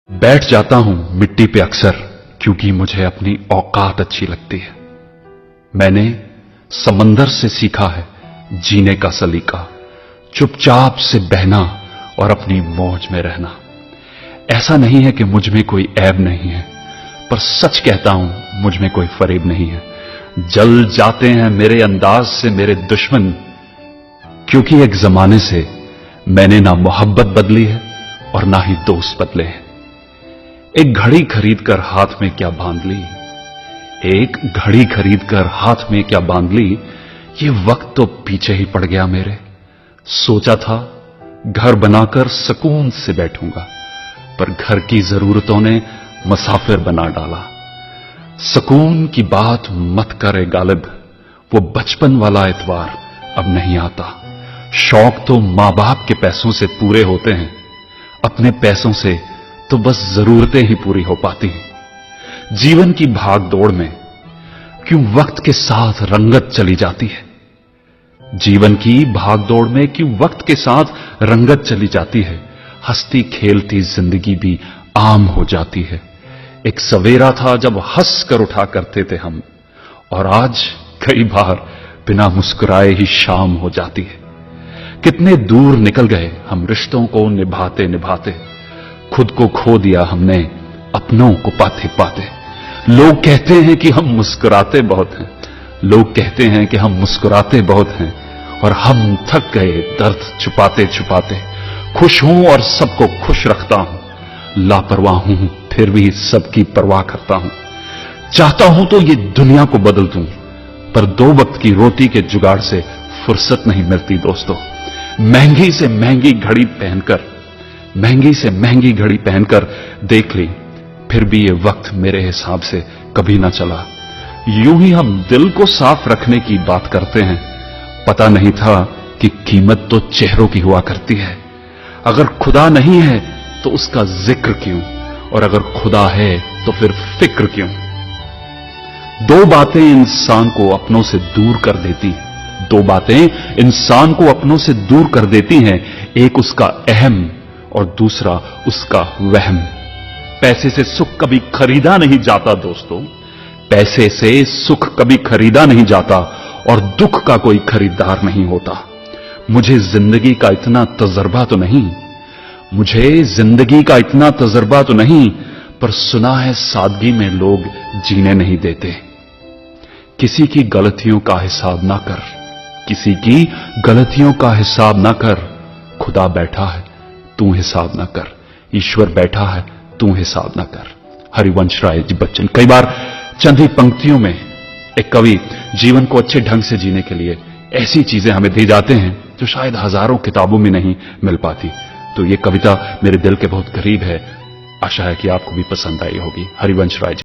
बैठ जाता हूं मिट्टी पे अक्सर क्योंकि मुझे अपनी औकात अच्छी लगती है। मैंने समंदर से सीखा है जीने का सलीका, चुपचाप से बहना और अपनी मौज में रहना। ऐसा नहीं है कि मुझ में कोई ऐब नहीं है, पर सच कहता हूं मुझ में कोई फरेब नहीं है। जल जाते हैं मेरे अंदाज से मेरे दुश्मन, क्योंकि एक जमाने से मैंने ना मोहब्बत बदली है और ना ही दोस्त बदले हैं। एक घड़ी खरीद कर हाथ में क्या बांध ली, एक घड़ी खरीद कर हाथ में क्या बांध ली, ये वक्त तो पीछे ही पड़ गया मेरे। सोचा था घर बनाकर सुकून से बैठूंगा, पर घर की जरूरतों ने मुसाफिर बना डाला। सुकून की बात मत करे गालिब, वो बचपन वाला इतवार अब नहीं आता। शौक तो मां बाप के पैसों से पूरे होते हैं, अपने पैसों से तो बस जरूरतें ही पूरी हो पाती हैं। जीवन की भाग दौड़ में क्यों वक्त के साथ रंगत चली जाती है, जीवन की भाग दौड़ में क्यों वक्त के साथ रंगत चली जाती है। हंसती खेलती जिंदगी भी आम हो जाती है। एक सवेरा था जब हंस कर उठा करते थे हम, और आज कई बार बिना मुस्कुराए ही शाम हो जाती है। कितने दूर निकल गए हम रिश्तों को निभाते निभाते, खुद को खो दिया हमने अपनों को पाते पाते। लोग कहते हैं कि हम मुस्कुराते बहुत हैं, लोग कहते हैं कि हम मुस्कुराते बहुत हैं, और हम थक गए दर्द छुपाते छुपाते। खुश हूं और सबको खुश रखता हूं, लापरवाह हूं फिर भी सबकी परवाह करता हूं। चाहता हूं तो ये दुनिया को बदल दूं, पर दो वक्त की रोटी के जुगाड़ से फुर्सत नहीं मिलती दोस्तों। महंगी से महंगी घड़ी पहनकर, महंगी से महंगी घड़ी पहनकर देख ली, फिर भी ये वक्त मेरे हिसाब से कभी ना चला। यूं ही हम दिल को साफ रखने की बात करते हैं, पता नहीं था कि कीमत तो चेहरों की हुआ करती है। अगर खुदा नहीं है तो उसका जिक्र क्यों, और अगर खुदा है तो फिर फिक्र क्यों। दो बातें इंसान को अपनों से दूर कर देती हैं, दो बातें इंसान को अपनों से दूर कर देती हैं, एक उसका अहम और दूसरा उसका वहम। पैसे से सुख कभी खरीदा नहीं जाता दोस्तों, पैसे से सुख कभी खरीदा नहीं जाता, और दुख का कोई खरीदार नहीं होता। मुझे जिंदगी का इतना तजर्बा तो नहीं, मुझे जिंदगी का इतना तजर्बा तो नहीं, पर सुना है सादगी में लोग जीने नहीं देते। किसी की गलतियों का हिसाब ना कर, किसी की गलतियों का हिसाब ना कर। खुदा बैठा है तू हिसाब ना कर, ईश्वर बैठा है तू हिसाब ना कर। हरिवंश राय जी बच्चन। कई बार चंद ही पंक्तियों में एक कवि जीवन को अच्छे ढंग से जीने के लिए ऐसी चीजें हमें दे जाते हैं जो शायद हजारों किताबों में नहीं मिल पाती। तो ये कविता मेरे दिल के बहुत करीब है, आशा है कि आपको भी पसंद आई होगी। हरिवंश राय जी।